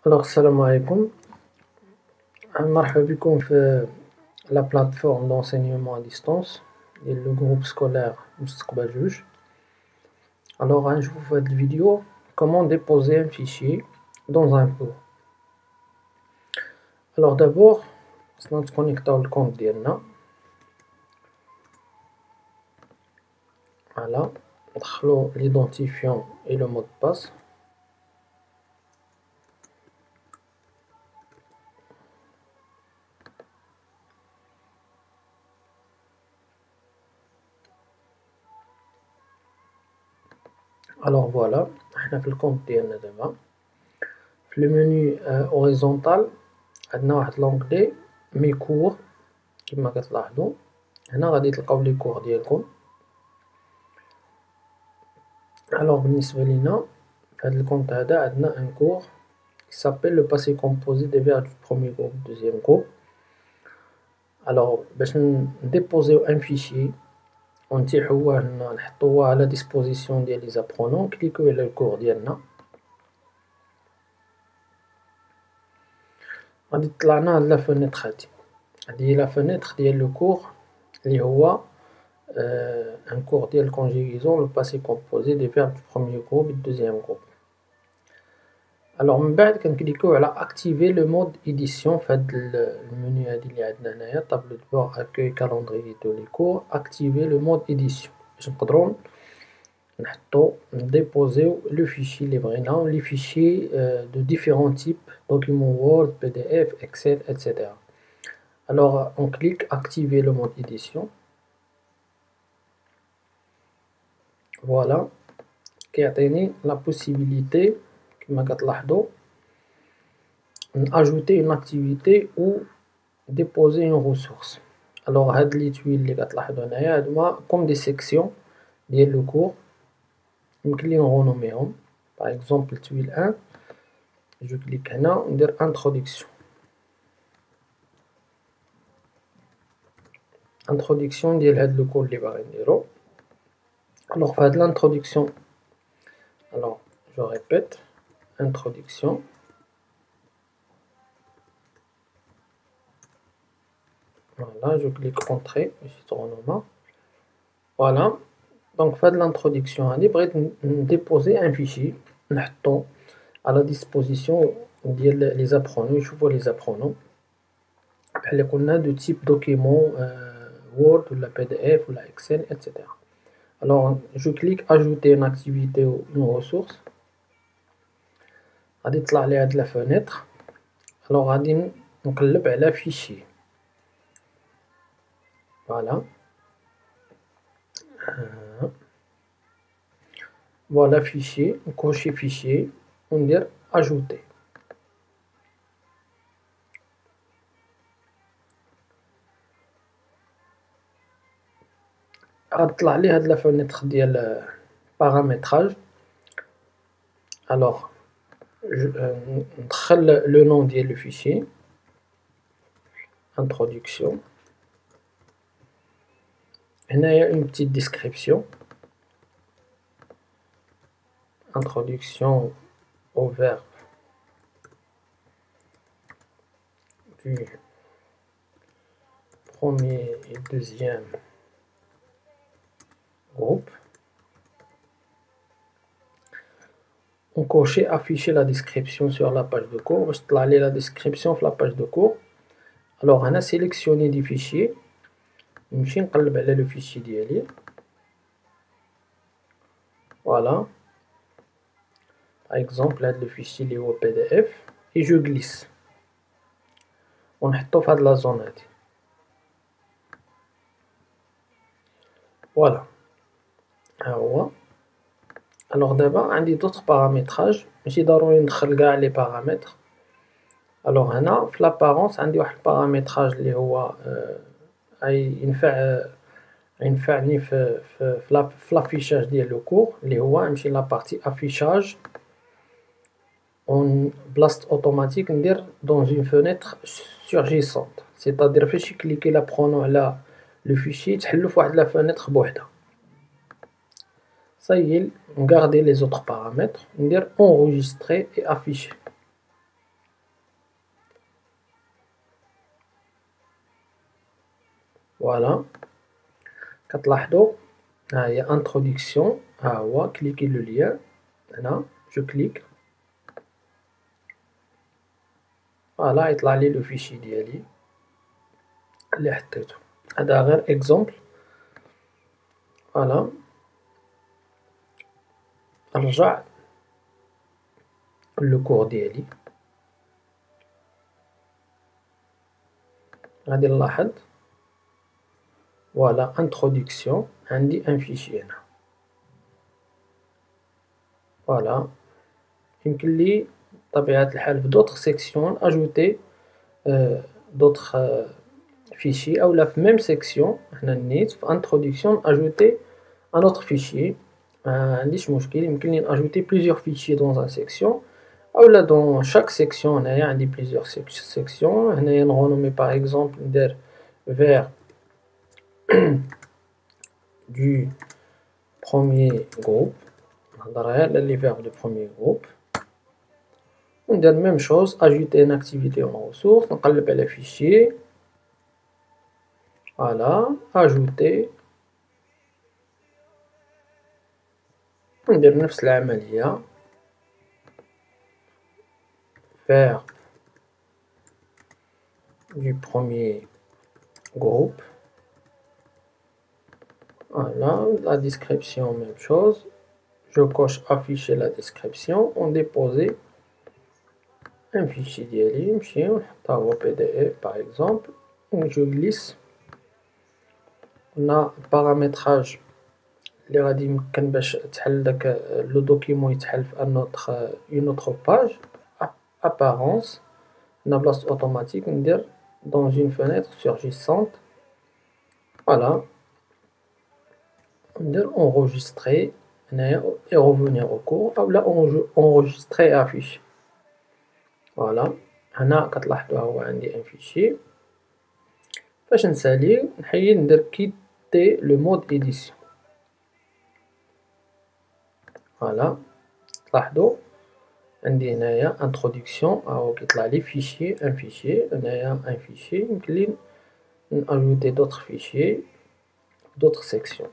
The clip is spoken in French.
Salam alaikum. مرحبا بكم في la plateforme d'enseignement à distance et le groupe scolaire Mustaqbal Juge. Alors, je vous fais une vidéo comment déposer un fichier dans un cours. Alors d'abord, on va se connecter au compte ديالنا. Voilà, ندخلو l'identifiant et le mot de passe. Alors voilà, حنا في الكونت ديالنا دابا. في le menu horizontal عندنا واحد l'onglet mes cours كما كتلاحظوا. هنا غادي تلقاو لي كور ديالكم. Alors بالنسبة لينا في هاد الكونت هذا عندنا un cours qui s'appelle le passé composé des verbes du premier groupe, deuxième groupe. Alors باش نديبوزيو un fichier ونتيحوه نحطوه على disposition ديال لي زابرونون، كليكيو على الكور ديالنا غادي تطلع لنا هاد لا فونيتر هادي. هادي هي لا فونيتر ديال لو كور اللي هو un cours ديال conjugaison, le passé composé des verbes du premier groupe et du deuxième groupe. Alors من بعد كنكليكيو على activer le mode édition في هاد المنيو هادي اللي عندنا هنايا tableau de bord, accueil, calendrier de les cours. activer le mode édition باش نقدروا نحطو نديبوزيو لو فيشي اللي بغينا، لي فيشي de différents types, documents Word, PDF, Excel, etc. Alors on clique activer le mode édition. Voilà, كيعطيني la possibilité كما كتلاحظوا ajouter une activité ou déposer une ressource. Alors هاد لي تويل اللي كتلاحظوا هنايا هادوما comme des sections ديال لو cours يمكن لي نغونوميهم. par exemple تويل 1 je clique هنا ندير introduction ديال هاد لو cours اللي باغي نديرو. alors في هاد l'introduction, alors je répète, introduction. Voilà, je clique entrée, voilà. Donc faire de l'introduction, déposer un fichier, à la disposition des apprenants. Je vois les apprenants. On a de type document Word ou la PDF ou la Excel, etc. Alors je clique ajouter une activité ou une ressource. غادي تطلع لي هاد la fenêtre. Alors غادي نقلب على fichier. Voilà. Voilà fichier, cocher fichier, on dit ajouter. غتطلع لي هاد لا فونيتر ديال paramétrage. Alors ندخل le nom ديال le fichier, introduction. هنايا une petite description. Introduction au verbe du premier et deuxième groupe. On coche afficher la description sur la page de cours. Je vais la description sur la page de cours. Alors on a sélectionné des fichiers. نمشي نقلب على le fichier ديالي. Voilà. Par exemple هاد le fichier اللي هو PDF et je glisse. ونحطو في هاد la zone هادي. Voilà. ها هو. Alors دابا عندي d'autres paramétrages ماشي ضروري ندخل كاع لي paramètres. Alors هنا في l'apparence عندي واحد paramétrage اللي هو ينفعني في l'affichage ديال لو كور اللي هو نمشي لا بارتي affichage on blast automatique ندير dans une fenêtre surgissante, c'est-à-dire فاش كليكي لابرونون على لو فيشي تحلو في واحد لا فenêtre بوحدها. صايي نغاردي les autres paramètres ندير enregistrer et afficher. فوالا كتلاحظوا ها هي انتروداكسيون، ها هو كليكي لو ليان هنا، جو كليك فوالا يطلع لي لو فيشي ديالي اللي حطيته. هذا غير اكزومبل. فوالا نرجع لو كور ديالي، غادي نلاحظ فوالا انتروداكسيون عندي ان فيشي هنا. فوالا يمكن لي بطبيعة الحال في دوطخ سيكسيون اجوتي دوطخ فيشي، اولا في ميم سيكسيون هنا نيت في انتروداكسيون اجوتي ان اوتر فيشي، معنديش مشكل. يمكن لي ناجوتي بليزيور فيشي دون ان سيكسيون، اولا دون شاك سيكسيون هنايا عندي بليزيور سيكسيون. هنايا نغونومي باغ اكزومبل ندير فير du premier groupe، نهضر غير على لي فيرب دو بروميير جروب، وندير ميم شوز اجوتي ان اكتيفيتي اون ريسورس، نقلب على فيشي فوالا اجوتي، ندير نفس العملية faire du premier groupe. Voilà, la description, même chose. Je coche afficher la description, on déposer un fichier ديالي نمشي نحطها هو PDF par exemple، je glisse. On a paramétrage اللي غادي يمكن باش تحل داك لو دوكيمون يتحل في une autre page. apparence هنا بلاصة automatique ندير dans une fenêtre surgissante. Voilà, ندير enregistrer هنايا et revenir au cours، اولا enregistrer et afficher. فوالا هنا كتلاحظوا هو عندي ان فيشي. باش نسالي نحيد ندير كيتي لو مود ايديسيون. فوالا تلاحظوا عندي هنايا انتروداكسيون، هاهو كيطلع لي فيشي ان فيشي، هنايا ان فيشي. يمكن لي ناجوتي دوطخ فيشي دوطخ سيكسيون.